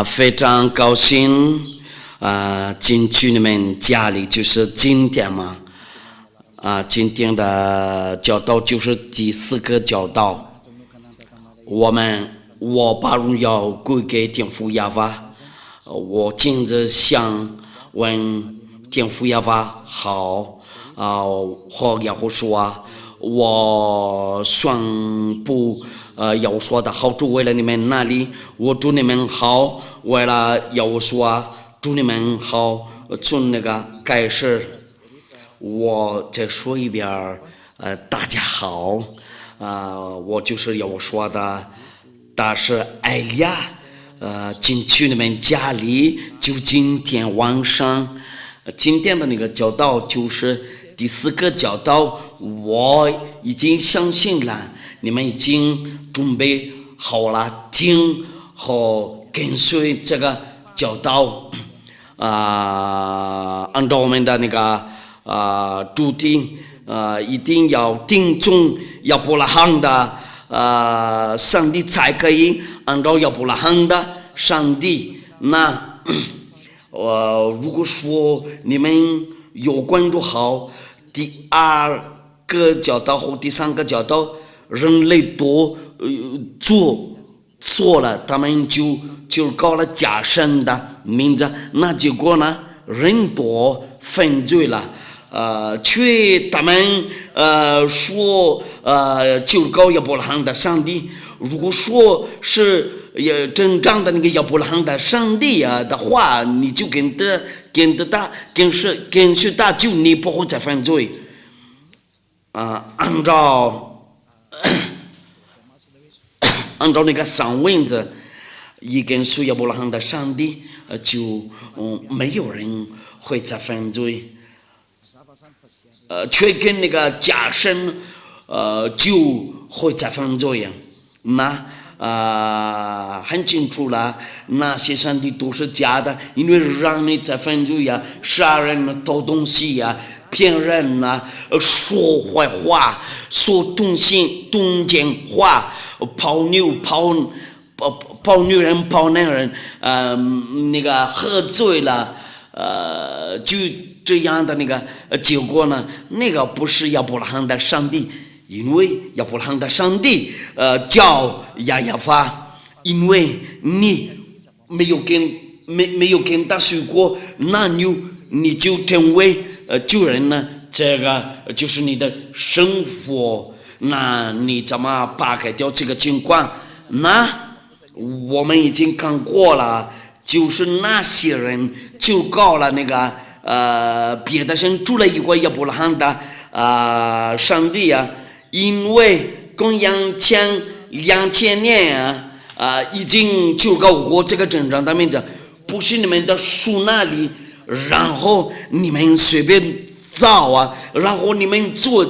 非常高兴进去你们家里，就是今天嘛，今天的教导就是第4个教导，我把荣耀归给天父耶和华，我今日想问天父耶和华好，和耶和华说，我宣布耶和华的好处为了你们那里，我祝你们好，为了耶和华祝你们好，从那个开始，我再说一遍，大家好，我就是耶和华的大使艾利亚，进去你们家里，就今天晚上，今天的那个教导就是第4个教导，我已经相信了，你们已经准备好了听和跟随这个教导，按照我们的那个主题，一定要听从亚伯拉罕的上帝才可以按照亚伯拉罕的上帝。那如果说你们有关注好第2个教导和第3个教导，人类都做了，他们就搞了假神的名字，那结果呢，人多犯罪了，他们说就搞亚伯拉罕的上帝，如果说是真正的那个亚伯拉罕的上帝的话，你就跟随他，就你不会再犯罪，按照那个上文字，一跟随亚伯拉罕的上帝，就没有人会再犯罪，却跟那个假神就会再犯罪呀。那很清楚了，那些上帝都是假的，因为让你再犯罪呀，杀人、偷东西呀，骗人说坏话，说东间话，泡女人泡男人，那个喝醉了，就这样的那个结果呢，那个不是亚伯拉罕的上帝，因为亚伯拉罕的上帝叫亚法，因为你没有跟他说过，那你就成为救人呢，这个就是你的生活，那你怎么扒开掉这个情况？那我们已经看过了，就是那些人就搞了那个别的神，除了一个亚伯拉罕的上帝因为公元前2000年已经就搞过这个真正的名字，不是你们的书那里，然后你们随便找然后你们做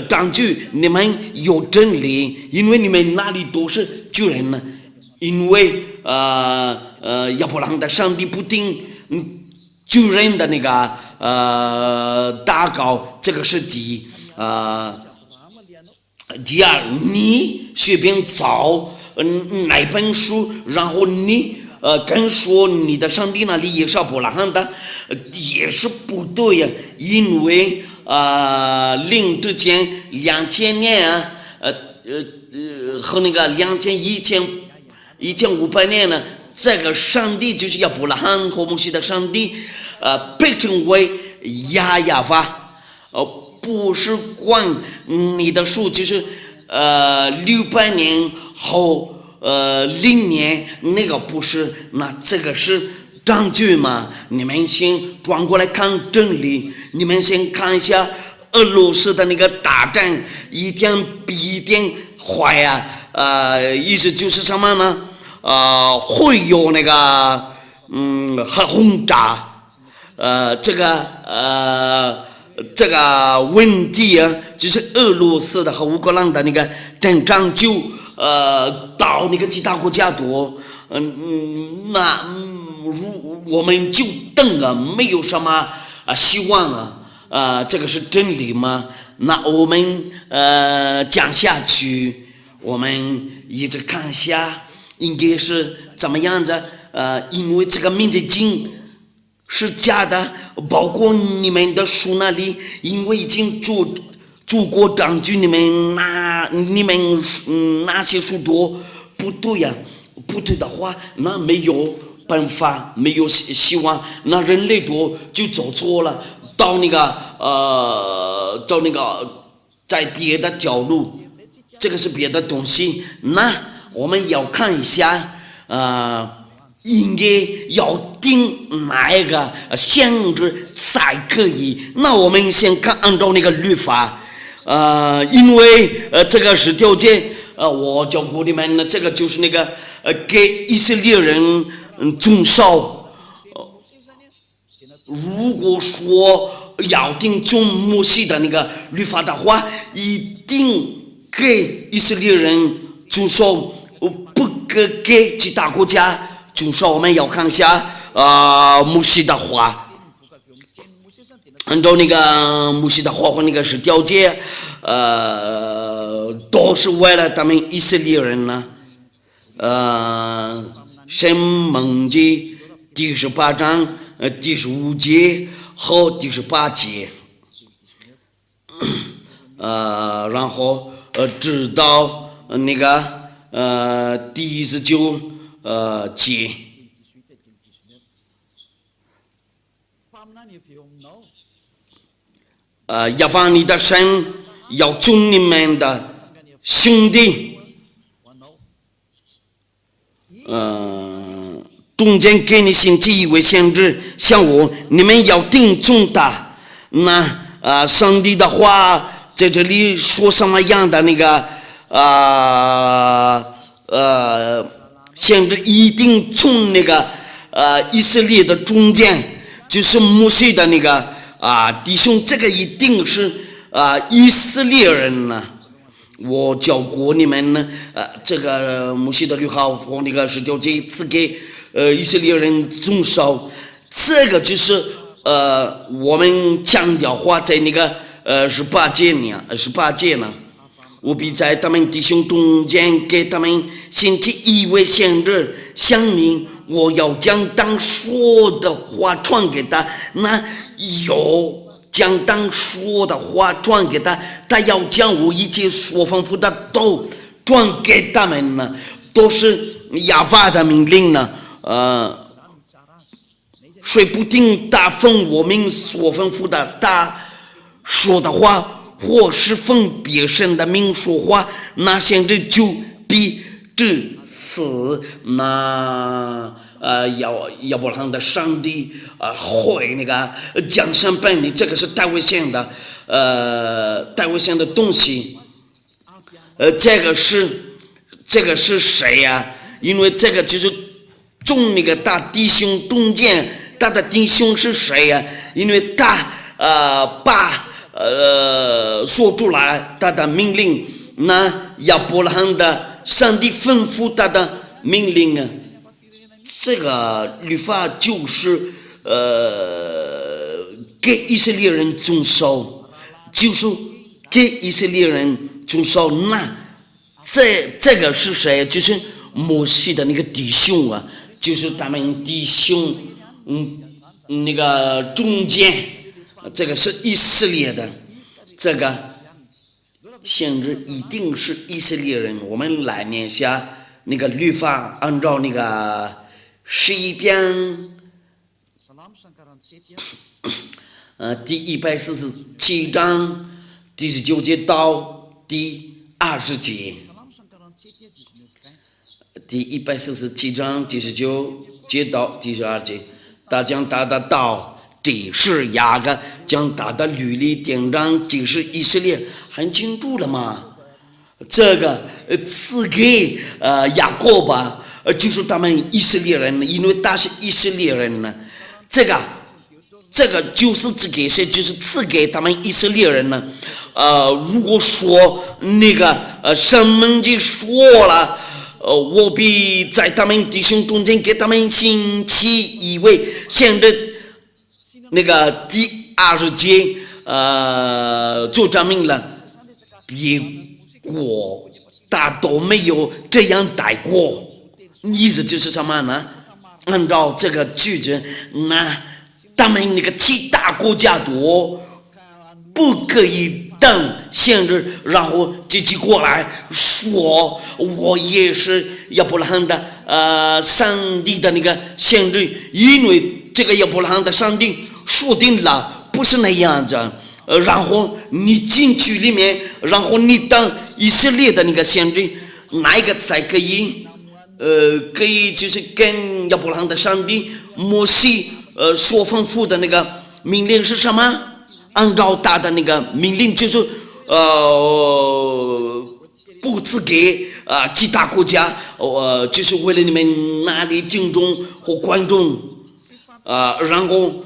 当局，你们有真理，因为你们那里都是救人呢，因为亚伯拉罕的上帝不听救人的那个祷告，这个是第二，你随便找哪本书，然后你跟说你的上帝那里也是亚伯拉罕的，也是不对呀，因为灵之前2000年和那个1500年呢，这个上帝就是亚伯拉罕和摩西的上帝，被称为亚法，不是管你的数，就是600年后0年那个不是，那这个是证据嘛？你们先转过来看真理，你们先看一下俄罗斯的那个大战，一天比一天坏意思就是什么呢？会有那个核轰炸，这个问题就是俄罗斯的和乌克兰的那个战争就到那个其他国家多，那我们就等没有什么希望这个是真理吗？那我们讲下去，我们一直看一下应该是怎么样子？因为这个民族经是假的，包括你们的书那里，因为已经祖国证据你们那些书多不对呀、不对的话，那没有办法，没有希望，那人类多就走错了，到那个在别的条路，这个是别的东西，那我们要看一下，应该要定哪一个限制才可以？那我们先看按照那个律法，因为这个是条件，我教过你们，这个就是那个给以色列人遵守。如果说要定从摩西的那个律法的话，一定给以色列人遵守，不给其他国家遵守。我们要看一下摩西的话，按照那个摩西的话和那个是条件，都是为了他们以色列人呢。申命记第18章第15节和第18节，然后直到那个第19节。要放你的神，要尊你们的兄弟，中间给你兴起一位先知，像我，你们要听从他。那上帝的话在这里说什么样的那个先知一定从那个以色列的中间，就是摩西的那个弟兄，这个一定是以色列人呢。我教过你们呢，这个摩西的律法和那个十条诫赐给以色列人遵守，这个就是我们强调话在那个18节呢，我必在他们弟兄中间给他们兴起一位先知，乡民，我要将当说的话传给他，那有将当说的话传给他，他要将我一切所吩咐的都传给他们呢，都是亚法的命令呢。谁不听他奉我们所吩咐的他说的话，或是奉别神的名说话，那先知就必致死。那亚伯拉罕的上帝会那个降生本领，这个是大卫县的东西。这个是谁呀？因为这个就是中那个大弟兄中间，他的弟兄是谁呀？因为他把说出来他的命令，那亚伯拉罕的上帝吩咐他的命令啊，这个律法就是给以色列人遵守，就是给以色列人遵守。那这个是谁？就是摩西的那个弟兄啊，就是他们弟兄，那个中间，这个是以色列的，这个先知一定是以色列人。我们来念一下那个律法，按照那个诗篇第147章第19节到第20节，第147章第19节到第12节，他将他的道指示雅各，将他的律例典章指示以色列，很清楚了吗？这个赐给雅各吧，就是他们以色列人，因为他是以色列人呢。这个就是赐给谁？就是赐给他们以色列人呢。如果说那个申命记说了，我必在他们弟兄中间给他们兴起一位先知，那个第20节就证明了，别国大都没有这样待过，意思就是什么呢？按照这个句子，那他们那个其他国家都不可以等限制，然后自己过来说我也是亚伯拉罕的上帝的那个限制，因为这个亚伯拉罕的上帝说定了不是那样子。然后你进去里面，然后你当以色列的那个限制，哪一个才可以？可以就是跟亚伯拉罕的上帝摩西所吩咐的那个命令是什么？按照他的那个命令就是不赐给其他国家，就是为了你们那里敬重和观众然后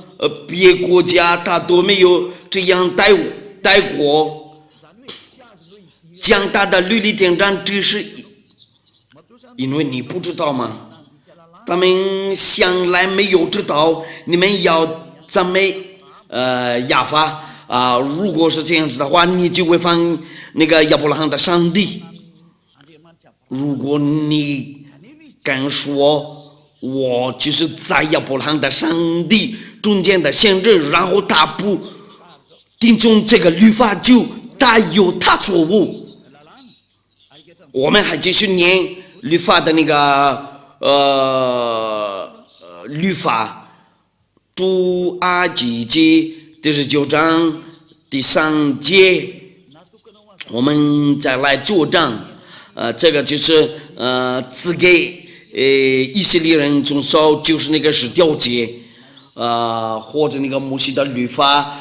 别国家他都没有这样待过，将他的律例典章只是。因为你不知道嘛，他们向来没有知道你们要赞美亚法如果是这样子的话，你就违反那个亚伯拉罕的上帝。如果你敢说我就是在亚伯拉罕的上帝中间的限制，然后他不听从这个律法，就他有他错误。我们还继续念律法的那个律法，出埃及记第19章第3节，我们再来作证。这个就是赐给以色列人遵守，就是那个10条诫，或者那个摩西的律法。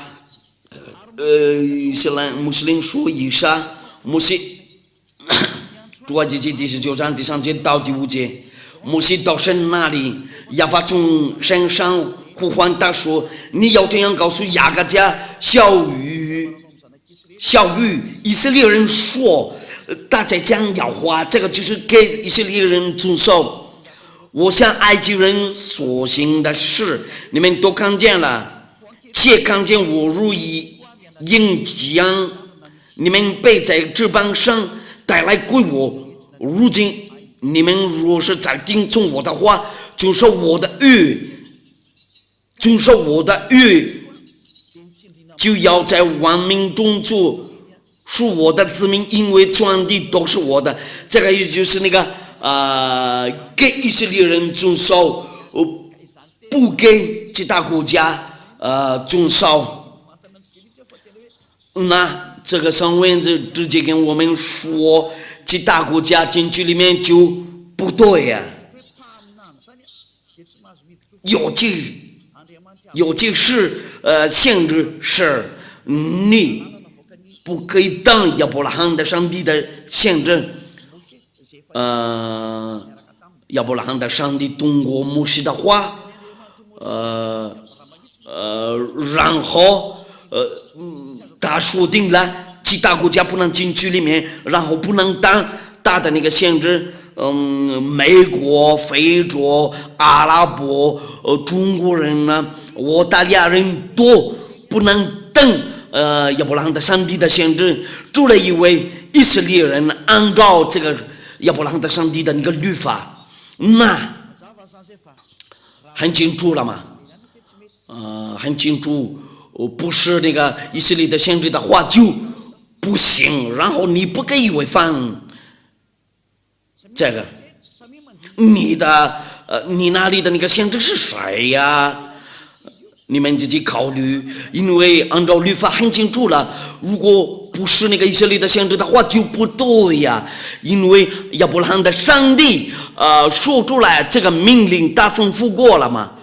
伊斯兰穆斯林说以上，摩西。出埃及记第19章第3节到第5节，摩西到神那里，亚法从山上呼唤他说：“你要这样告诉雅各家小玉以色列人说，大家将要话，这个就是给以色列人遵守。我向埃及人所行的事，你们都看见了，且看见我如鹰将你们背在翅膀上带来归我。如今你们若是再听从我的话，遵守我的约，就要在万民中做属我的子民，因为全地都是我的。这个意思就是那个给以色列人遵守，不给其他国家遵守。那这个上文字直接跟我们说，其他国家进去里面就不对呀。有些是限制是你不可以当亚伯拉罕的上帝的限制。亚伯拉罕的上帝通过摩西的话，然后他说定了其他国家不能进去里面，然后不能当他的那个限制。美国、非洲、阿拉伯、中国人呢，澳大利亚人都不能等亚伯拉罕的上帝的限制，除了因为以色列人按照这个亚伯拉罕的上帝的那个律法，那很清楚了嘛？很清楚，不是那个以色列的限制的话就不行，然后你不可以违反。这个，你那里的那个限制是谁呀？你们自己考虑，因为按照律法很清楚了，如果不是那个以色列的限制的话就不对呀。因为亚伯拉罕的上帝说出来这个命令，他吩咐过了嘛，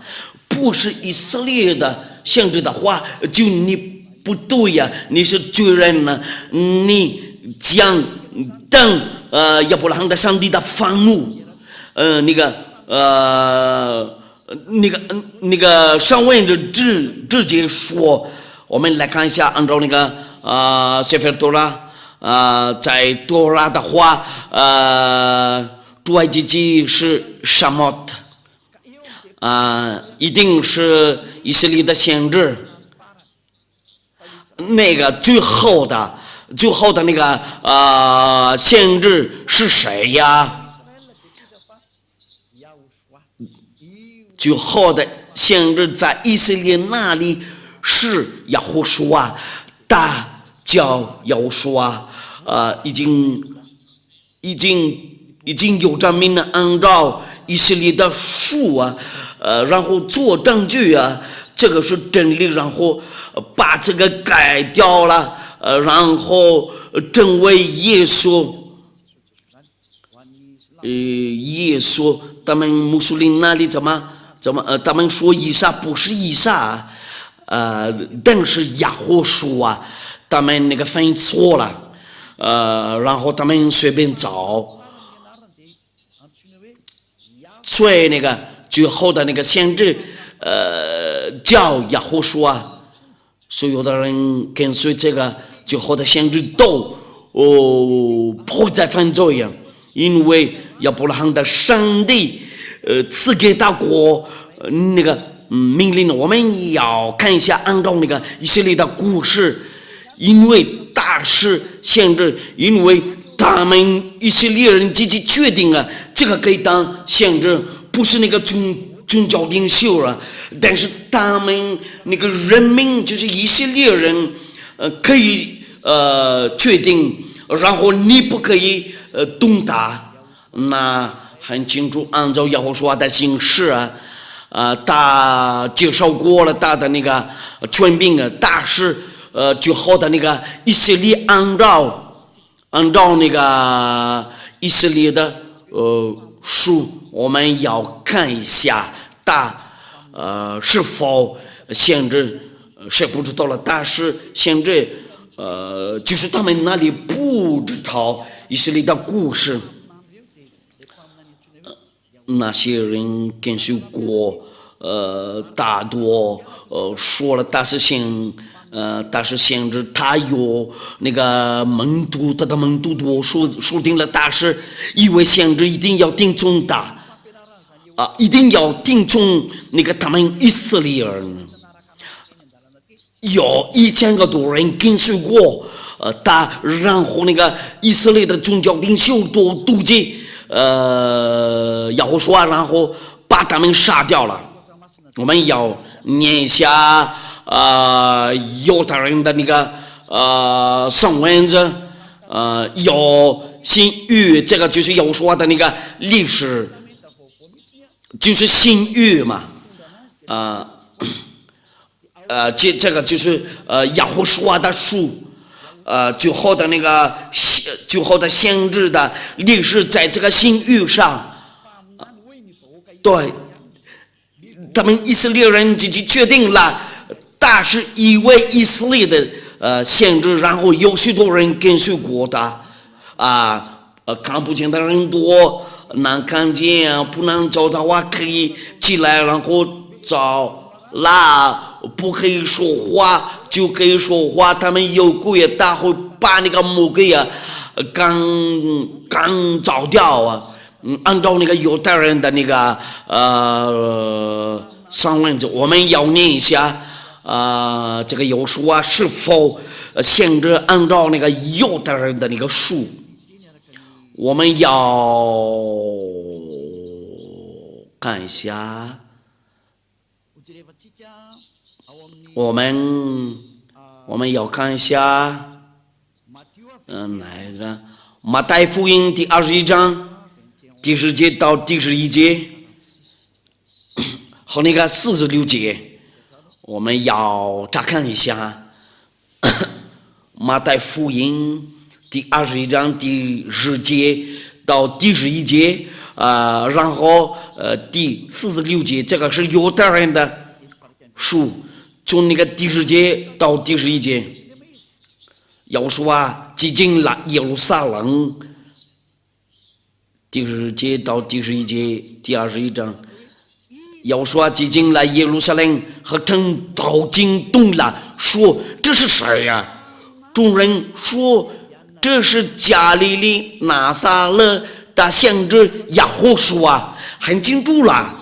不是以色列的限制的话，就你不对呀，你是罪人呢，你将等亚伯拉罕的上帝的愤怒，那个上文就直接说，我们来看一下，按照那个谢菲尔多拉在多拉的话，出埃及记是什么一定是以色列的先知，那个最后的那个先知是谁呀？最后的先知在以色列那里是耶和华，大叫耶和华，已经有着民人按照以色列的书啊，然后做证据啊，这个是真理，然后把这个改掉了，然后成为耶稣。耶稣，他们穆斯林那里怎么他们说以撒不是以撒，但是亚和书啊，他们那个翻译错了，然后他们随便找，所以那个最后的那个先知，叫亚和书啊，所有的人跟随这个最后的先知都不再犯罪呀。因为亚伯拉罕的上帝，赐给他国那个命令，我们要看一下，按照那个以色列的故事，因为大事先知，因为他们以色列人自己决定啊，这个可以当先知，不是那个宗教领袖啊，但是他们那个人民就是以色列人，可以决定，然后你不可以动他，那很清楚，按照耶和华的形式啊，他接受过了他的那个权柄啊，但是最后的那个以色列按照那个以色列的书，我们要看一下他是否限制，谁不知道了，但是限制。就是他们那里不知道以色列的故事，那些人跟随过，大多说了他是先知，他有那个门徒，他的门徒多说定了，但是以为先知一定要听从他，一定要听从那个他们以色列人。有1000个多人跟随过，然后那个以色列的宗教领袖都妒忌，耶和华，然后把他们杀掉了。我们要念一下犹太人的那个上文字，有新约，这个就是耶和华的那个历史，就是新约嘛，这个就是耶和华的书，最后的那个最后的先知的历史，在这个新约上，对，他们以色列人自己确定了，他是一位以色列的先知，然后有许多人跟随过他，看不见的人多，能看见不能找的话可以起来，然后找啦。不可以说话就可以说话，他们有鬼，他会把那个魔鬼刚找掉啊。按照那个犹太人的那个上文字，我们要念一下这个有书是否限制按照那个犹太人的那个书，我们要看一下。我们要看一下，哪一个？马太福音第21章第10节到第11节，和那个46节，我们要查看一下。马太福音第21章第10节到第11节，然后第46节，这个是犹太人的书。从那个第10节到第11节，耶和华进进了耶路撒冷，第10节到第11节，第21章，耶和华进进了耶路撒冷和城都惊动了，说这是谁呀？众人说这是加利利拿撒勒的先知耶和华，很清楚了。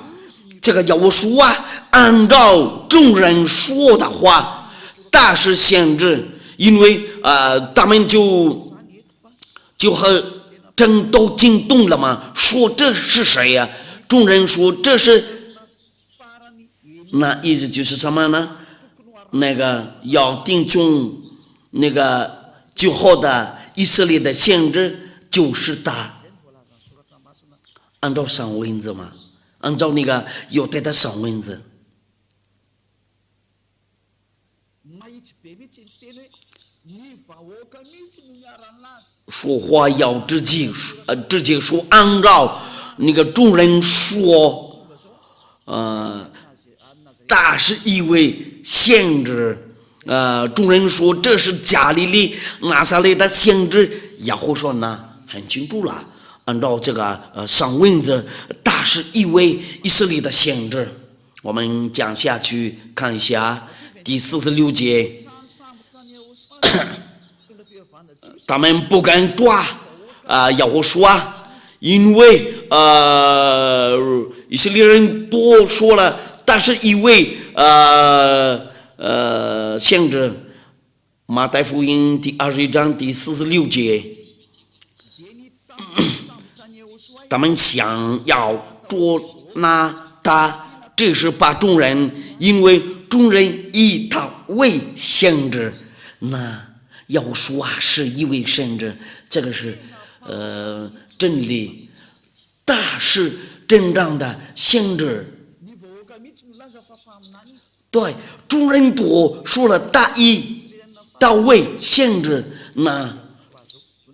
这个耶和华按照众人说的话，他是先知，因为他们就和城都惊动了嘛，说这是谁呀？众人说这是那意思就是什么呢？那个要听从那个最后的以色列的先知，就是他按照上文字嘛，按照那个犹太的上文字。说话要直接说，按照那个众人说，他是一位先知，众人说这是加利利拿撒勒的先知，耶和华说呢很清楚了，按照这个上文字，他是一位以色列的先知。我们讲下去看一下第46节。他们不敢抓耶和华，因为以色列人都说了，他是一位先知。马太福音第21章第46节，他们想要捉拿他，这是把众人，因为众人以他为先知，那耶和华是一位先知，这个是真理，他是真正的先知。对，众人都说了大卫先知，那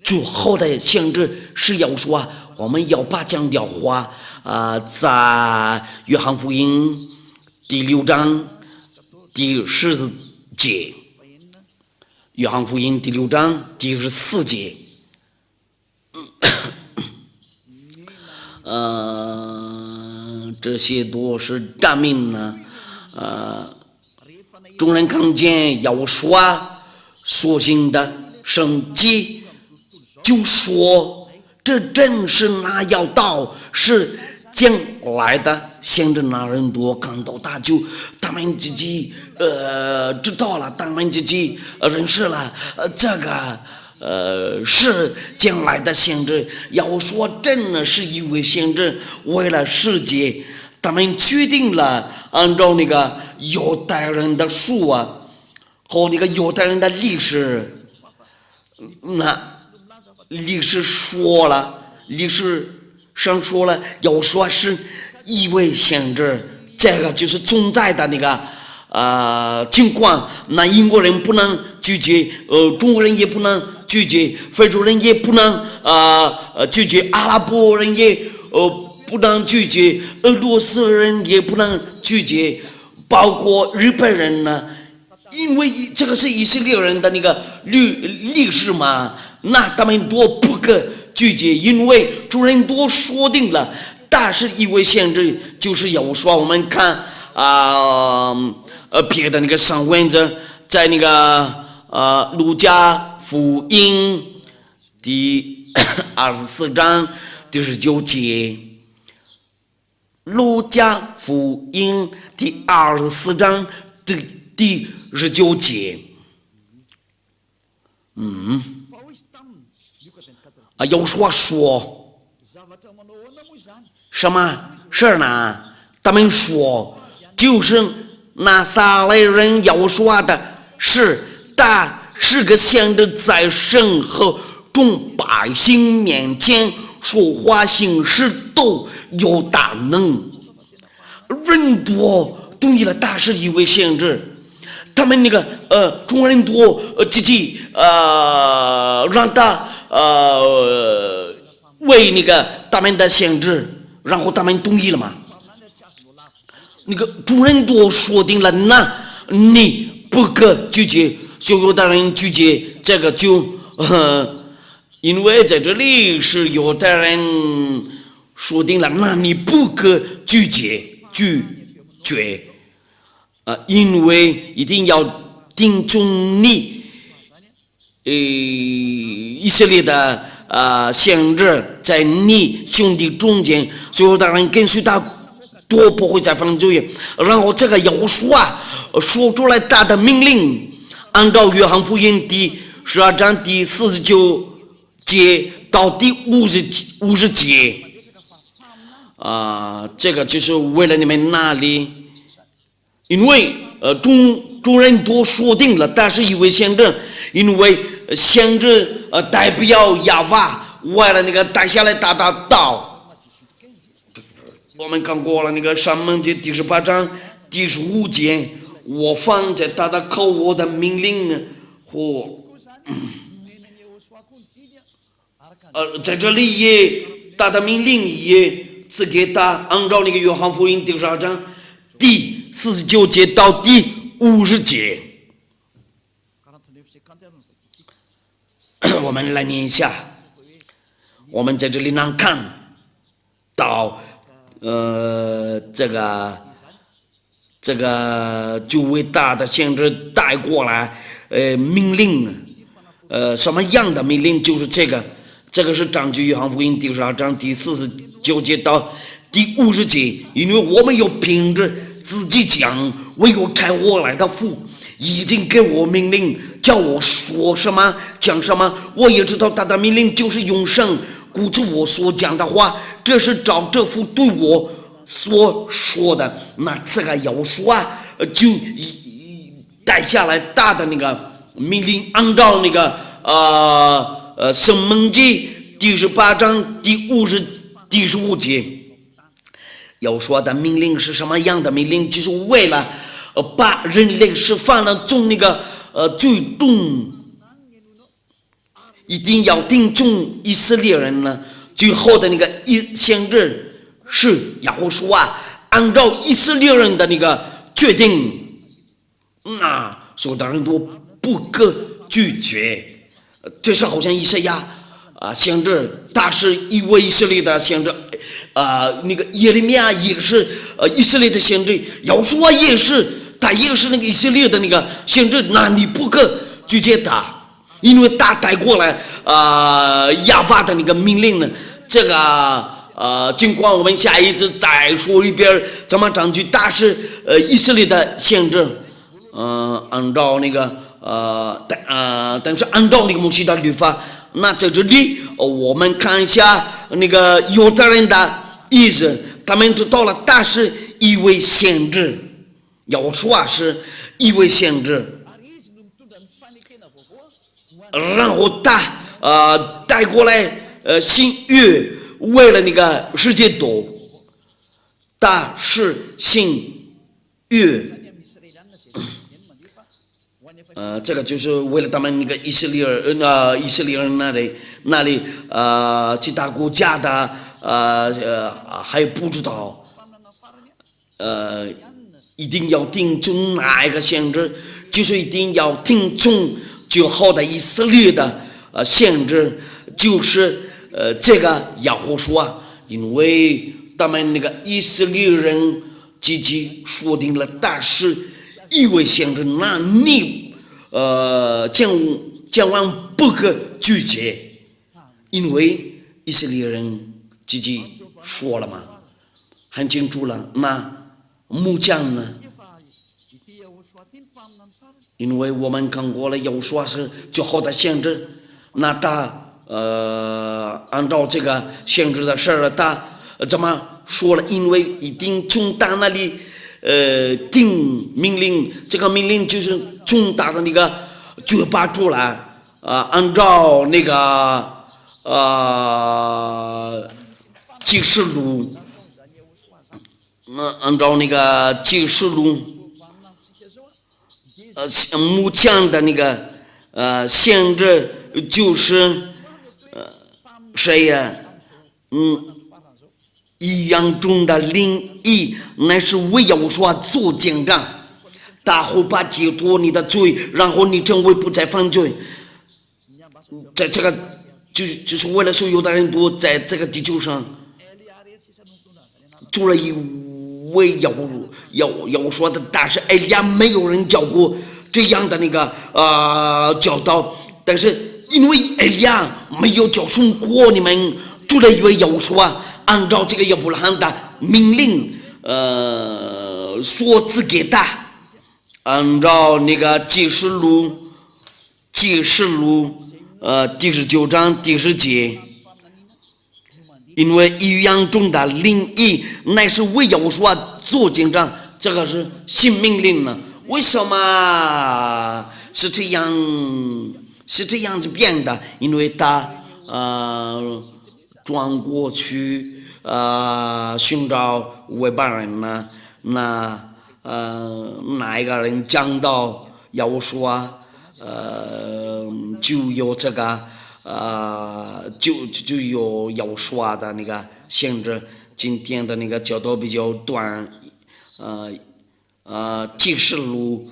最后的先知是耶和华。我们要把这样的话在约翰福音第6章第14节，约翰福音第6章第14节，这些都是证明呢，众人看见耶和华所行的神迹，就说这真是那要到是将来的先知。那人多看到他就他们自己知道了，他们自己认识了这个是将来的先知。要说真的是一位先知，为了世界，他们决定了按照那个犹太人的书和那个犹太人的历史，那历史上说了，要说是一位先知，这个就是存在的那个情况。那英国人不能拒绝，中国人也不能拒绝，非洲人也不能拒绝，阿拉伯人也不能拒绝，俄罗斯人也不能拒绝，包括日本人呢，因为这个是以色列人的那个历史嘛，那他们都不可拒绝，因为众人都说定了，但是一位先知就是耶和华。我们看别的那个上文字，在那个路加福音第24章第19节，路加福音第24章第19节，耶和华说什么事呢？他们说就是拿撒勒人耶和华的是，他是个先知，在神和众百姓面前说话行事都有大能。人多同意了，他是一位先知，他们那个中国人多自己让他为那个他们的先知，然后他们同意了嘛？那个众人都说定了，那你不可拒绝，所有的人拒绝这个就因为在这里是犹太人说定了，那你不可拒绝因为一定要听从你以色列的先知，在你兄弟中间，所有的人跟随他都不会再犯罪。然后这个耶和华说出来他的命令，按照约翰福音第12章第49节到第50节，这个就是为了你们那里因为众人都说定了，但是以为先知，因为先知代表亚法，为了那个带下来大道。我们看过了那个上门记第18章第15节，我放在他的口，我的命令和在这里也他的命令也赐给他，按照那个约翰福音第12章第49节到第50节，我们来念一下。我们在这里能看到这个就伟大的先知带过来命令，什么样的命令？就是这个是根据约翰福音第12章第49节到第50节，因为我们有凭着自己讲，唯有差我来的父已经给我命令，叫我说什么讲什么，我也知道他的命令就是永生，故此我所讲的话，这是照这父对我所说的。那这个要说就带下来大的那个命令，按照那个申命记第18章第15节，要说的命令是什么样的命令？就是为了把人类释放了从那个最终一定要定中以色列人呢，最后的那个先知是亚胡书按照以色列人的那个决定，那所有的人都不可拒绝。这是好像以赛亚先知，他是一位以色列的先知，那个耶利米亚也是以色列的先知，亚述也是，他也是那个以色列的那个先知，那你不可拒绝他，因为他带过来亚法的那个命令呢。这个尽管我们下一次再说一遍怎么证据他是以色列的先知，按照那个但是按照那个摩西的律法。那在这里我们看一下那个犹太人的意思，他们知道了他是一位先知，要说是一位先知，然后他带过来新约，为了那个世界多，他是新约，这个就是为了他们那个以色列人那里其他国家的还不知道，一定要听从哪一个先知，就是一定要听从最后的以色列的先知，就是这个亚胡书因为他们那个以色列人自己说定了他是一位先知，那你千万不可拒绝，因为以色列人自己说了嘛，很清楚了。那木匠呢？因为我们看过了，有说是最后的先知，那他按照这个先知的事儿，他怎么说了？因为一定从他那里定命令，这个命令就是从他的那个嘴巴出来按照那个启示录，按照那个启示录木匠的那个先知就是谁呀？一样中的灵异，乃是为要说做见证，他会把解脱你的罪，然后你成为不再犯罪。在这个就是为了所有的人都在这个地球上做了一位要说的，但是哎呀，没有人教过这样的那个教导，但是因为哎呀没有教训过你们，做了一位要说按照这个亚伯拉罕的命令所赐给他，按照那个启示录第19章第10节，因为一样中的灵异乃是为要说做见证，这个是新命令呢？为什么是这样子变的？因为他转过去寻找外邦人呢，哪一个人讲到要说就有这个就有要说的那个限制。今天的那个教导比较短，启示录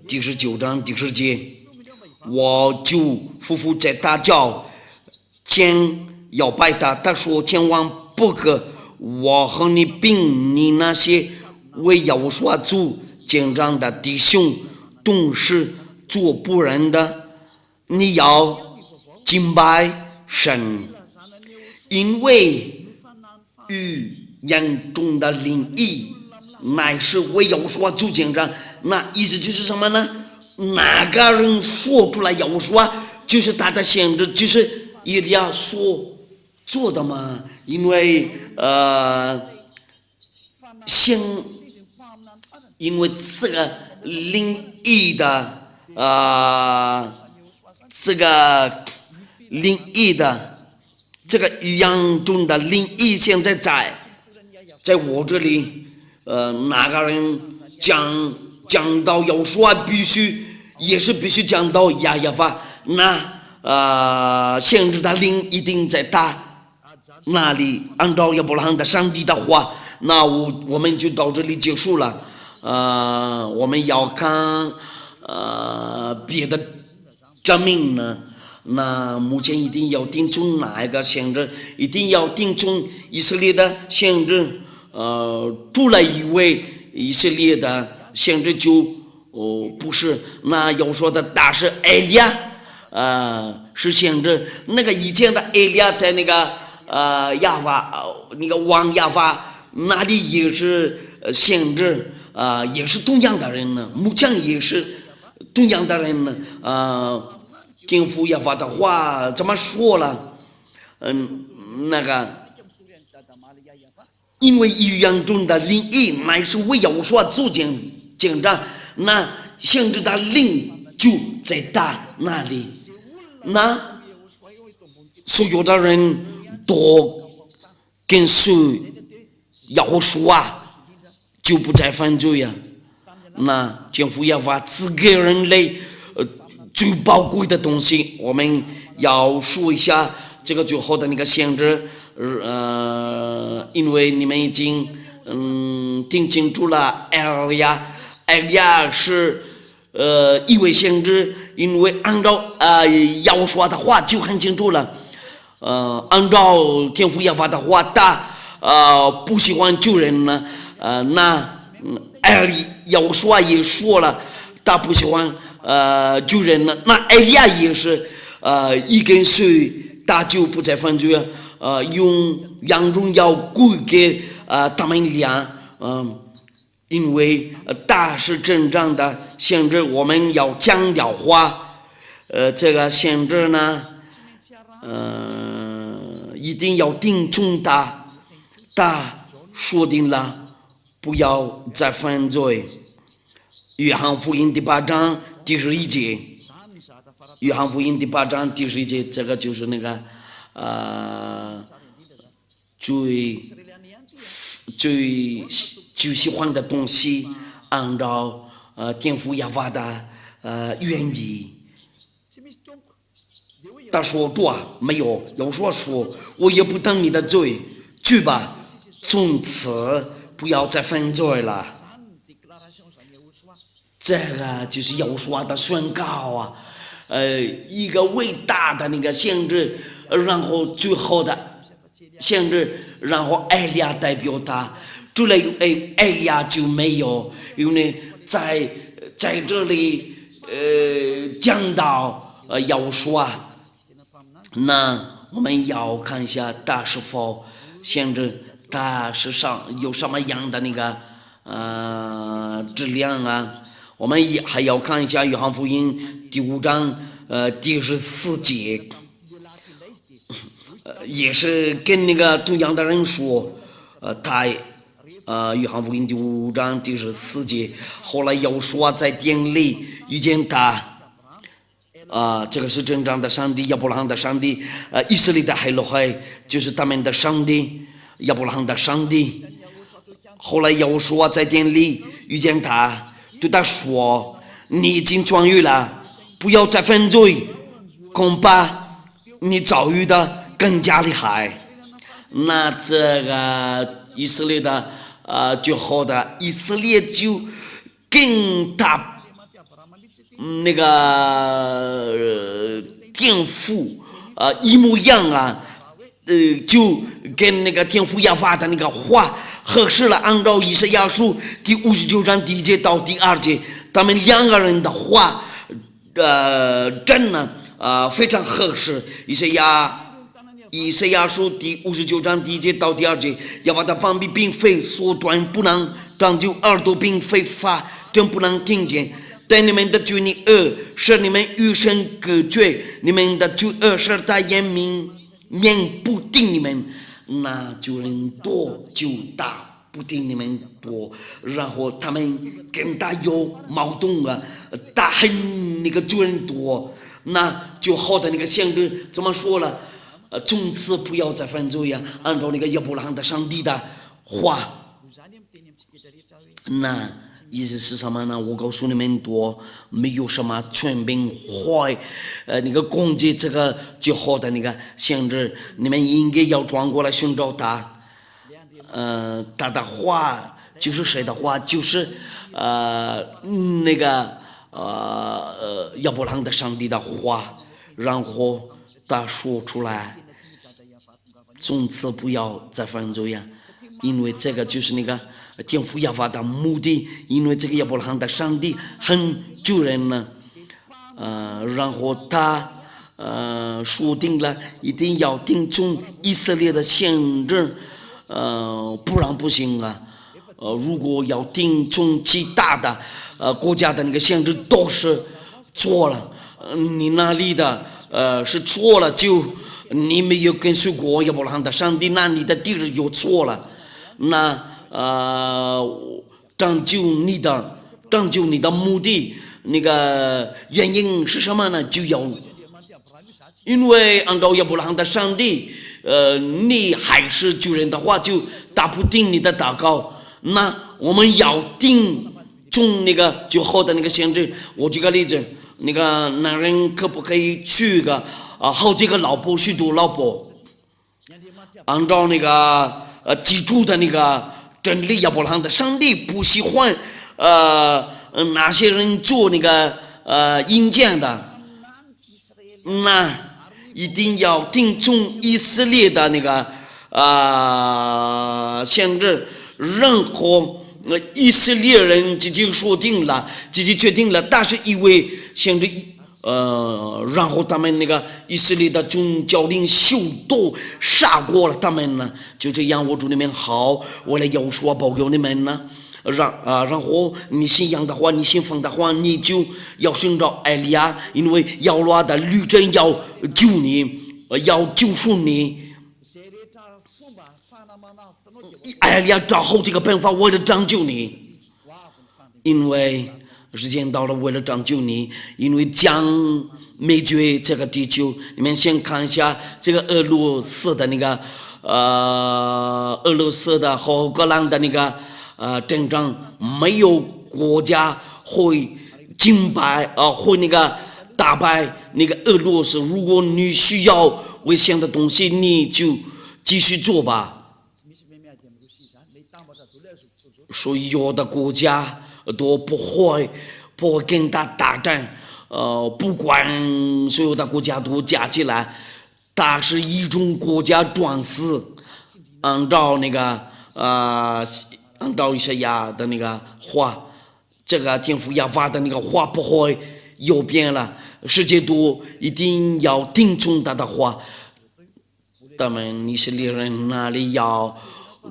第19章第10节，我就夫妇在大叫前要拜他，他说千万不可，我和你并你那些为要说主见证的弟兄都是做仆人的，你要敬拜神，因为语言中的灵意乃是为要说主见证。那意思就是什么呢？哪个人说出来要说，就是他的限制，就是一定要说做的嘛。因为因为这个灵意的这个语言中的灵意现在在我这里，哪个人讲到要说必须讲到亚亚法，那限制的灵一定在他那里，按照亚伯拉罕的上帝的话。那我们就到这里结束了。我们要看别的证明呢。那目前一定要定从哪一个限制？一定要定从以色列的限制。出来以为以色列的限制就不是。那要说的大是埃利亚是限制。那个以前的埃利亚在那个亚法那个王亚法那里也是限制，也是同样的人呢。目前也是同样的人呢。天父亚法的话怎么说了？那个因为语言中的灵意乃是为要说主见证，那限制的灵就在他那里。那所有的人都跟随要说就不再犯罪呀。那天父亚法赐给人类最宝贵的东西，我们要说一下这个最后的那个限制。因为你们已经听清楚了，埃利亚是一位先知，因为按照要说的话就很清楚了。按照天父亚法的话，他不喜欢救人呢。那埃利要说也说了，他不喜欢救人呢。那埃利亚也是一跟随，他就不再犯罪了。用让荣耀归给他们俩。因为大是真正的限制，我们要强调话，这个限制呢，一定要定重他说定了，不要再犯罪。约翰福音第8章第11节，约翰福音第8章第11节，这个就是那个最喜欢的东西，按照天父亚法的原意。他说主没有，要说我也不等你的罪，去吧，从此不要再犯罪了。这个就是要说的宣告一个伟大的那个限制，然后最后的限制，然后埃利亚代表他，除了埃利亚就没有。因为在这里讲到要说，那我们要看一下他是否限制，他是有什么样的那个质量。我们还要看一下约翰福音第5章第14节，也是跟那个同样的人说，他约翰福音第5章第14节，后来又说在殿里遇见他，这个是真正的上帝，亚伯拉罕的上帝，以色列的海洛海就是他们的上帝，亚伯拉罕的上帝。后来又说在殿里遇见他，对他说：“你已经痊愈了，不要再犯罪，恐怕你遭遇的更加厉害。”那这个以色列的最后的以色列就跟他那个天父一模一样啊，就跟那个天父亚法的那个话合适了。按照以赛亚书第59章第1节到第2节，他们两个人的话真的非常合适。以赛亚书第59章第1节到第2节，亚法的膀臂并非缩短不能长久，耳朵并非发真不能听见。但你们的罪孽使你们与神隔绝，你们的罪使他眼面不听你们，那就人多就大不听你们多，然后他们跟他有矛盾啊，他恨那个罪人多，那就好的那个先知怎么说了？从此不要再犯罪呀，按照那个亚伯拉罕的上帝的话。那意思是什么呢？我告诉你们多，没有什么权柄坏，那个攻击这个最好的那个先知，你们应该要转过来寻找他。他的话就是谁的话？就是那个亚伯拉罕的上帝的话，然后他说出来，从此不要再犯罪呀，因为这个就是那个天父亚法的目的，因为这个亚伯拉罕的上帝很救人呢，然后他说定了一定要听从以色列的先知，不然不行啊。如果要听从其他的国家的那个先知都是错了，你那里的是错了，就你没有跟随过亚伯拉罕的上帝，那你的地址就错了。那拯救你的目的，那个原因是什么呢？就要因为按照亚伯拉罕的上帝，你还是救人的话，就答不听你的祷告。那我们要听从那个最好的那个先知。我举个例子，那个男人可不可以娶个好几个老婆，许多老婆？按照那个基础的那个真理，亚伯拉罕的上帝不喜欢那些人做那个阴间的，那一定要听从以色列的那个先知。任何以色列人自己说定了，自己决定了，但是因为先知然后他们那个以色列的宗教领袖都杀过了他们呢，就这样，我祝你们好，为了要说保佑你们呢，然后你信仰的话，你信奉的话，你就要寻找艾利亚，因为亚罗的律政要救你，要救赎你。艾利亚找好几个办法为了拯救你，因为时间到了，为了拯救你，因为将灭绝这个地球。你们先看一下这个俄罗斯的那个俄罗斯的和乌克兰的那个战争，没有国家会击败会那个打败那个俄罗斯。如果你需要危险的东西，你就继续做吧。所以有的国家都不会跟他打战，不管所有的国家都加起来，他是一种国家专司。按照那个按照以赛亚的那个话，这个天父亚法的那个话不会有变了，世界都一定要听从他的话。他们以色列人那里要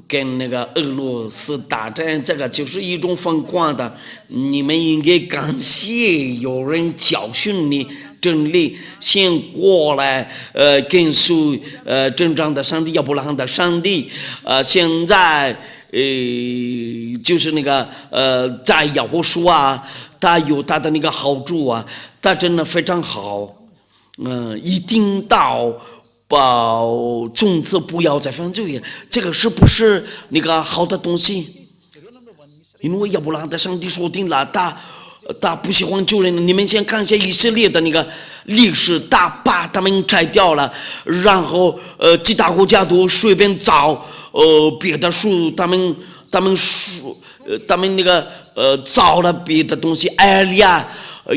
跟那个俄罗斯打战，这个就是一种疯狂的。你们应该感谢有人教训你真理，先过来跟随真正的上帝，亚伯拉罕的上帝。现在就是那个在耶和书啊，它有它的那个好处啊，它真的非常好。一定到从此不要再犯罪，这个是不是那个好的东西？因为亚伯拉罕的上帝说定了，他不喜欢救人。你们先看一下以色列的那个历史，他把他们拆掉了，然后其他国家都随便找别的树，他们那个找了别的东西。埃利亚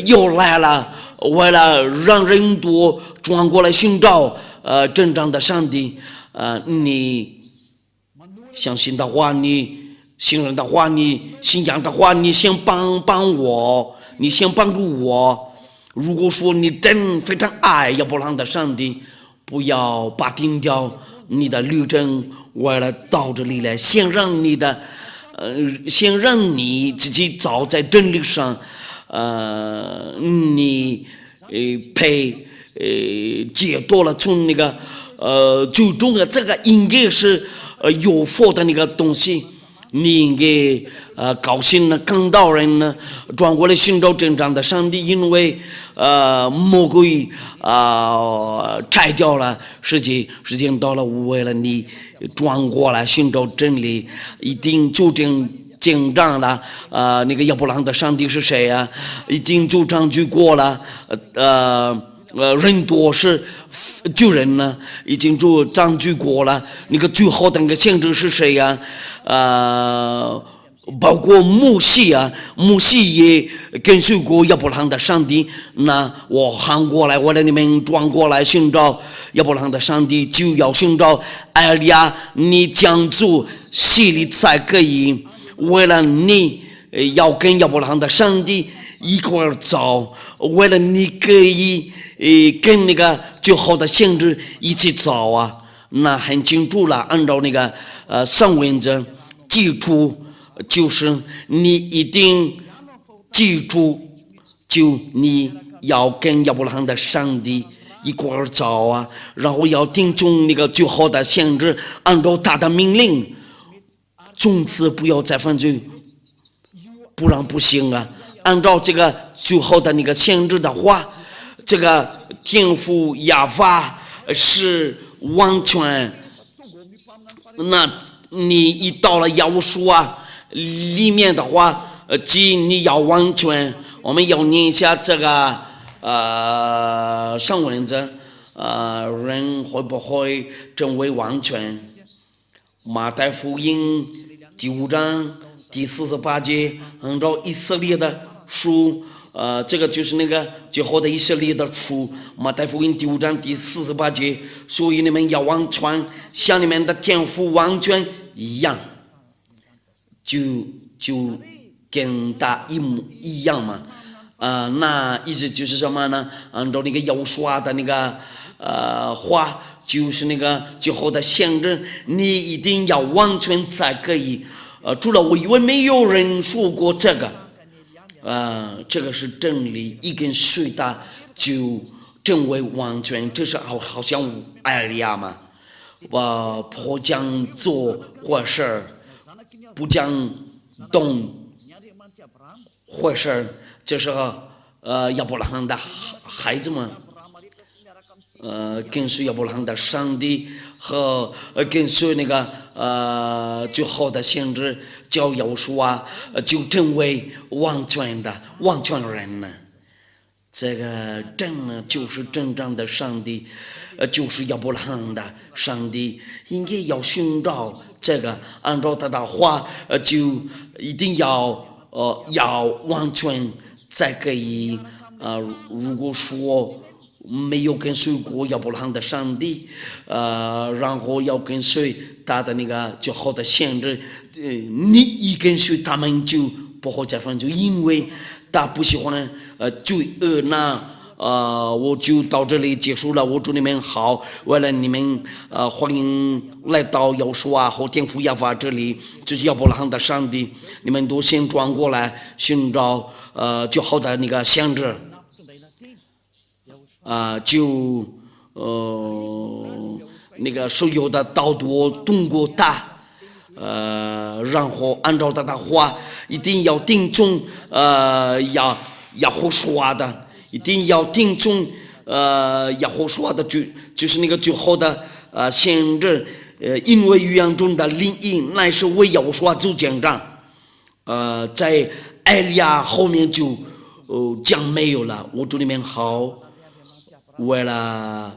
又来了，为了让人多转过来寻找真正的上帝。你相信的话，你信任的话，你信仰的话，你先帮我，你先帮助我。如果说你真非常爱亚伯拉罕的上帝，不要把停掉你的旅程，为了到这里来，先让你自己走在真理上，你解脱了从那个最终的这个应该是有福的那个东西。你应该高兴呢，更多人呢转过来寻找真正的上帝，因为魔鬼拆掉了时间到了，为了你转过来寻找真理，一定就紧张了。那个亚伯拉罕的上帝是谁啊？已经就占据过了。人多是救人呢，已经就占据过了。那个最好的那个先知是谁呀？包括摩西啊，摩西也跟随过亚伯拉罕的上帝。那我喊过来，我让你们转过来寻找亚伯拉罕的上帝，就要寻找埃利亚。你将做洗礼才可以。为了你要跟亚伯拉罕的上帝一块儿走，为了你可以跟那个最好的先知一起走啊。那很清楚了，按照那个上文则记住，就是你一定记住，就你要跟亚伯拉罕的上帝一块儿走啊，然后要听从那个最好的先知，按照他的命令，从此不要再犯罪，不然不行啊。按照这个最好的那个先知的话，这个天父亚法是完全。那你一到了耶和书里面的话，即你要完全，我们要念一下这个上文字，人会不会成为完全？马太福音第5章第48节，按照以色列的书，这个就是那个最后的以色列的书，马太福音第5章第48节，所以你们要完全，像你们的天父完全一样，就跟他一模一样嘛。那意思就是什么呢？按照那个耶和华的那个话，就是那个最后的先知，你一定要完全才可以。除了我以为没有人说过这个。这个是真理，一跟随他就成为完全。这是好像埃利亚嘛，不将做坏事，不将动坏事，这是亚伯拉罕的孩子们。跟随亚伯拉罕的上帝和跟随那个最好的先知叫耶和华，就成为完全人呢。这个真呢就是真正的上帝，就是亚伯拉罕的上帝，应该要寻找这个，按照他的话，就一定要完全才可以。如果说没有跟随过亚伯拉罕的上帝，然后要跟随他的那个最好的先知，你一跟随他们就不会再犯罪，因为他不喜欢罪恶。那我就到这里结束了。我祝你们好，为了你们欢迎来到耶和华和天父亚法这里，就是亚伯拉罕的上帝，你们都先转过来寻找最好的那个先知。那个所有的道路通过他，然后按照他的话，一定要听从要胡说的，一定要听从要胡说的就是那个最后的先知，因为预言中的灵印乃是为耶和华做见证，在艾利亚后面就讲没有了。我祝你们好，为了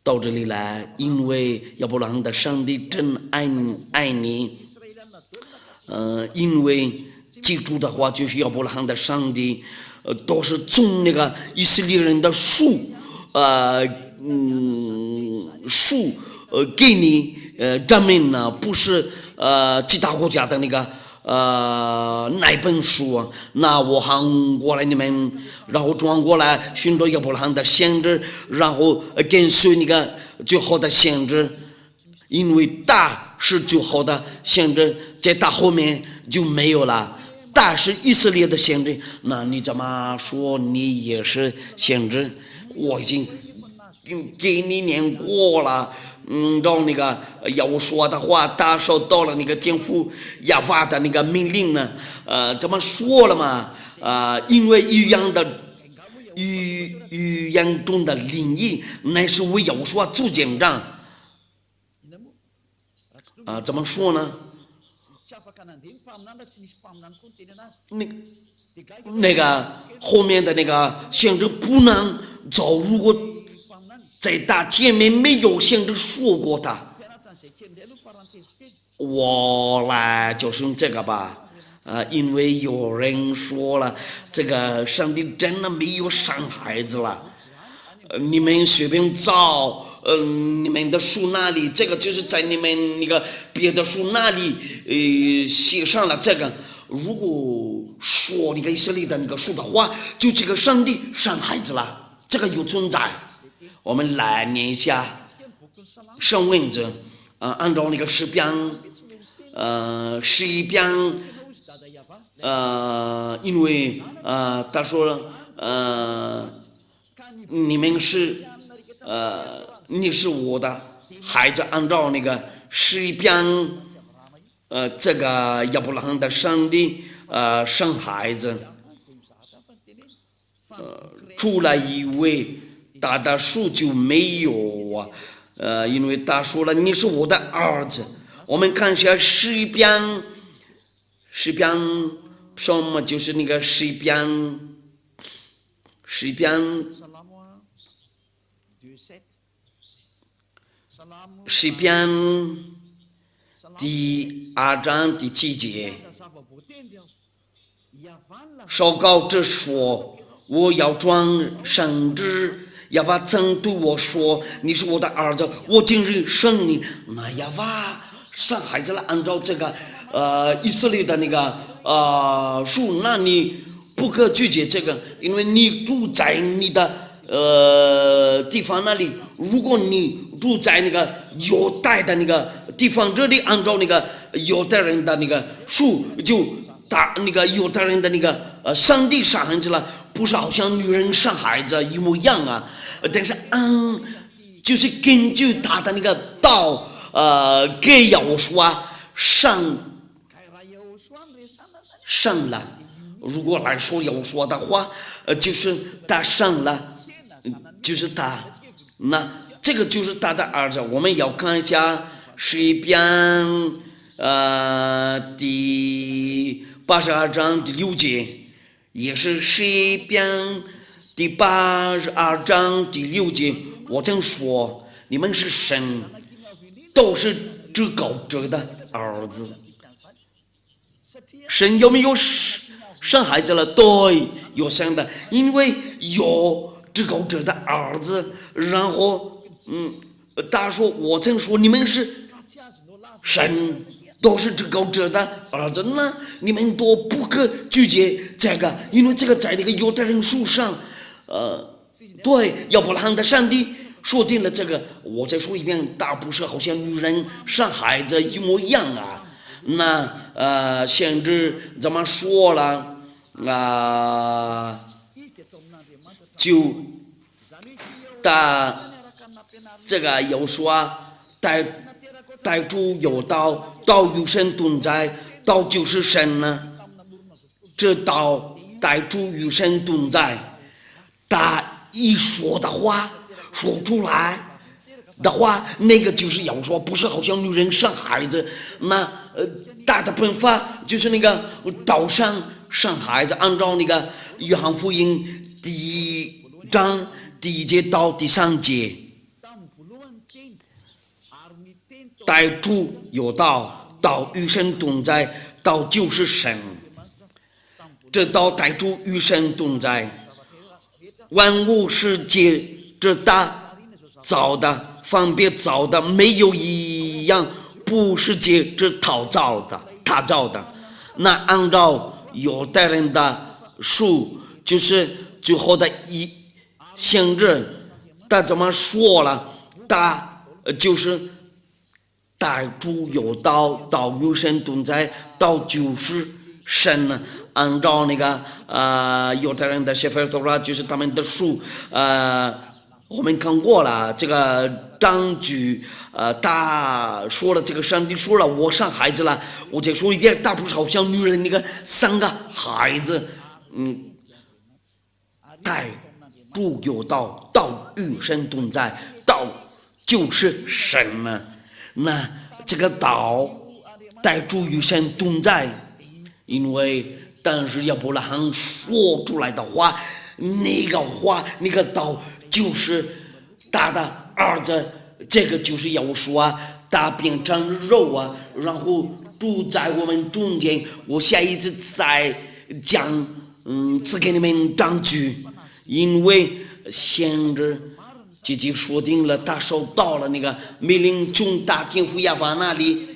到这里来，因为亚伯拉罕的上帝真爱你，因为记住的话就是亚伯拉罕的上帝，都是从那个以色列人的树给你证明呢，不是其他国家的那个那本书啊，那我喊过来你们，然后转过来寻找亚伯拉罕的先知，然后跟随那个最好的先知，因为大是最好的先知，在大后面就没有了。大是以色列的先知，那你怎么说你也是先知？我已经给你念过了。让那个要我说的话，大受到了那个天父亚法的那个命令呢，怎么说了嘛？因为预言中的灵意乃是为要说做见证，怎么说呢？那个后面的那个先知不能走，如果在他前面没有先知说过的，我来就是用这个吧。因为有人说了，这个上帝真的没有生孩子了。你们随便找，你们的书那里，这个就是在你们那个别的书那里，写上了这个。如果说那个以色列的那个书的话，就这个上帝生孩子了，这个有存在。我们来念一下圣文字，按照那个诗篇，因为他说你们是你是我的孩子，按照那个诗篇，这个亚伯拉罕的上帝生孩子，出来一位。他的书就没有啊，因为他说了你是我的儿子。我们看一下诗篇什么就是那个诗篇第2章第7节，祷告者说，我要装圣旨。亚法曾对我说：“你是我的儿子，我今日生你。”那亚法生孩子了，按照这个以色列的那个书，那你不可拒绝这个，因为你住在你的地方那里。如果你住在那个犹太的那个地方，这里按照那个犹太人的那个书，就打那个犹太人的那个上帝生孩子了，不是好像女人生孩子一模一样啊。但是就是根据他的那个道，给耶和华生了。如果来说耶和华的话，就是他生了，就是他，那这个就是他的儿子。我们要看一下诗篇第82章第6节，也是诗篇第82章第6节，我曾说你们是神，都是至高者的儿子。神有没有生孩子了？对，有生的，因为有至高者的儿子。然后他说我曾说你们是神，都是至高者的儿子，那你们都不可拒绝这个，因为这个在那个犹太人书上。对，亚伯拉罕的上帝说定了这个。我再说一遍，他不是好像女人生孩子一模一样啊。那先知怎么说了就他这个有说带主有道，道与神同在，道就是神呢。这道带主与神同在，他一说的话说出来的话，那个就是要说，不是好像女人生孩子，那大的办法就是那个岛上生孩子，按照那个约翰福音第1章第1节到第3节，带主有道，道与神同在，道就是神。这道带主与神同在，万物是借着他造的，分别造的，没有一样不是借着他造的。那按照犹太人的书，就是最后的先知，他怎么说了？他就是带主有道，道与神同在，道就是神呢。按照那个犹太人的写法torah，就是他们的书，我们看过了这个章句，他说了这个上帝说了我生孩子了，我再说一遍，他不是好像女人那个生个孩子，带主有道，道与神同在，道就是神呢。那这个道带主与神同在，因为但是亚伯拉罕说出来的话，那个话那个道就是他的儿子，这个就是要说他变成肉然后住在我们中间。我下一次再讲只给你们章句，因为先知自己说定了，他收到了那个命令，从大天父亚法那里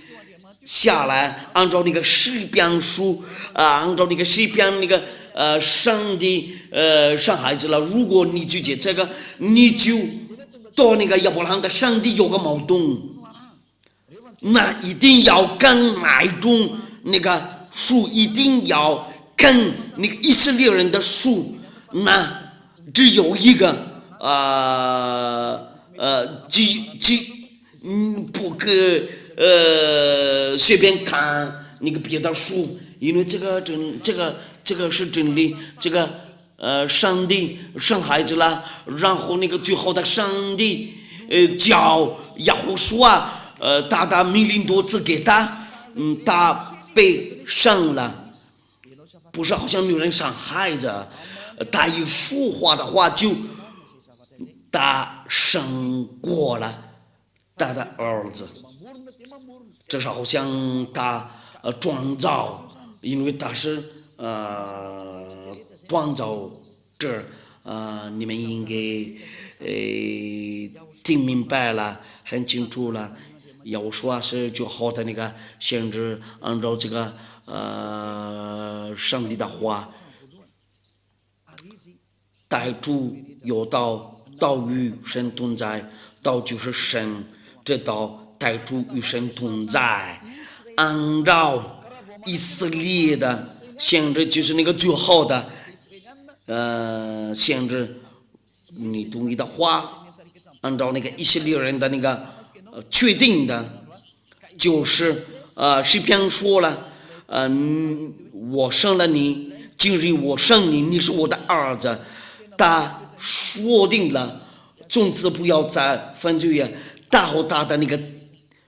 下来，按照那个诗篇书按照那个诗篇那个上帝生孩子了。如果你拒绝这个，你就到那个亚伯拉罕的上帝有个矛盾，那一定要跟哪种那个书，一定要跟那个以色列人的书，那只有一个不可随便看那个别的书，因为这个是真理。这个上帝生孩子了，然后那个最后的上帝叫亚胡书他的命令多次给他，他被生了，不是好像女人生孩子，他一说话的话就他生过了他的儿子。这是好像他创造，因为他是创造者，你们应该听明白了，很清楚了。要说是最好的那个先知，按照这个上帝的话，带主有道，道与神同在，道就是神，这道带主与神同在。按照以色列的先知，就是那个最好的先知，你同意的话，按照那个以色列人的那个确定的，就是诗篇说了，我生了你，今日我生你，你是我的儿子。他说定了，从此不要再犯罪，他和他的那个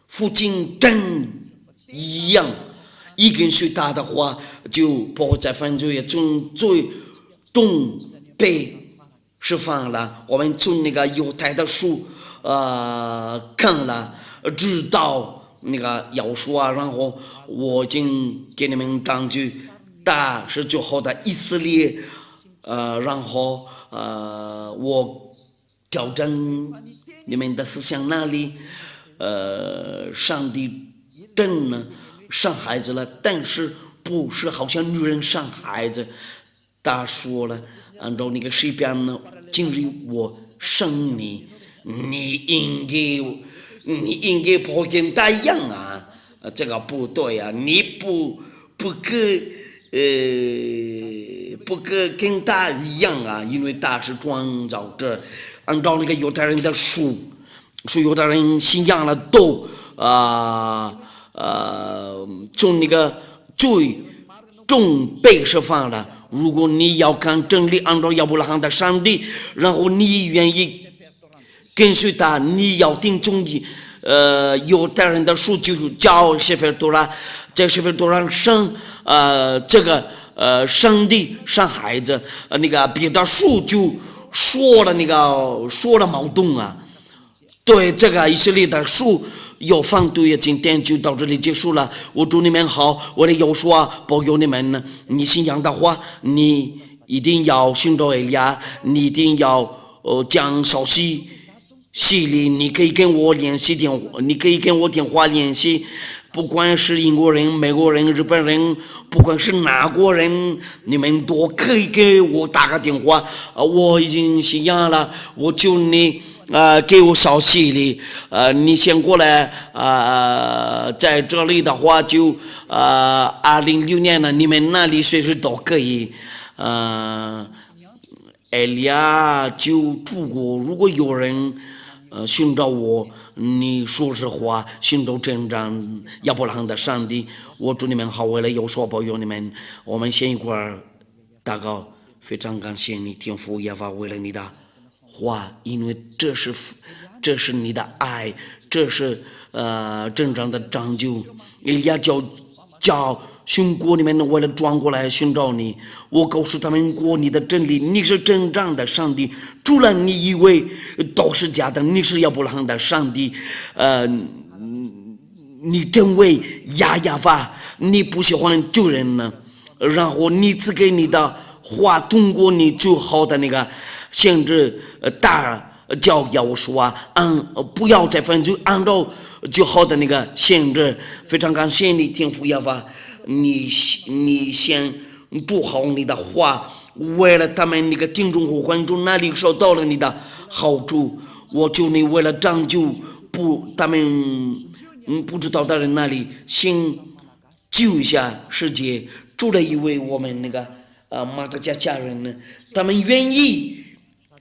父亲真一样，一根随他的话就不会再犯罪，从最终被释放了。我们从那个犹太的书看了，知道那个要说然后我已经给你们讲句，他是最后的以色列，然后我调整你们的思想那里，上帝真的生孩子了，但是不是好像女人生孩子。他说了，按照那个诗篇呢，今日我生你，你应该不跟他一样这个不对你不可跟他一样因为他是创造者。按照那个犹太人的书犹太人信仰了都从那个罪中被释放了。如果你要看真理，按照亚伯拉罕的上帝，然后你愿意跟随他，你要听从犹太人的书就叫谢菲多拉，在谢菲多拉生这个上帝生孩子，那个别的书就说了矛盾啊。对这个以色列的书有反对，今天就到这里结束了。我祝你们好，我的有说保佑你们。你信仰的话，你一定要寻找以利亚，你一定要讲消息系列，你可以跟我联系你可以跟我电话联系。不管是英国人、美国人、日本人，不管是哪国人，你们都可以给我打个电话。我已经信仰了，我求你给我消息里，你先过来在这里的话就2006年了，你们那里随时都可以。艾利亚就出国，如果有人寻找我，你说实话，寻找真正亚伯拉罕的上帝。我祝你们好，为了有所保佑你们，我们先一块儿祷告。非常感谢你天父耶和华为了你的话，因为这是你的爱，这是真正的拯救。以利亚叫寻国里面为了转过来寻找你，我告诉他们过你的真理，你是真正的上帝，除了你以为都是假的，你是亚伯拉罕的上帝。你真为亚法，你不喜欢救人呢，然后你只给你的话通过你最好的那个限制大教要我说不要再犯罪，按照最好的那个限制。非常感谢你天父耶和华，你先做好你的话，为了他们那个听众和观众那里受到了你的好处，我求你为了拯救他们不知道的人那里先救一下世界。除了因为我们那个马达家人呢，他们愿意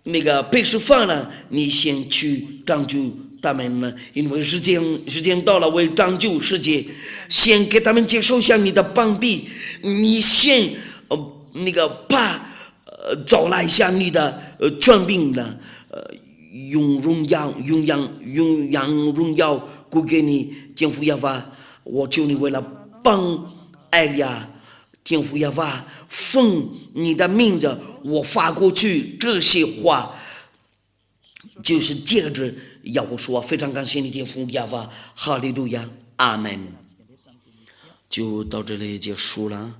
那个被释放了，你先去拯救他们呢，因为时间到了，为拯救世界，先给他们接受一下你的帮庇，你先那个找来一下你的权柄了，用荣耀归给你天父耶和华。我求你为了帮艾利亚，天父耶和华奉你的名字，我发过去这些话，就是接着要我说，非常感谢你天父耶和华，哈利路亚，阿门。就到这里结束了，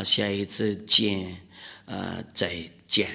下一次见，再见。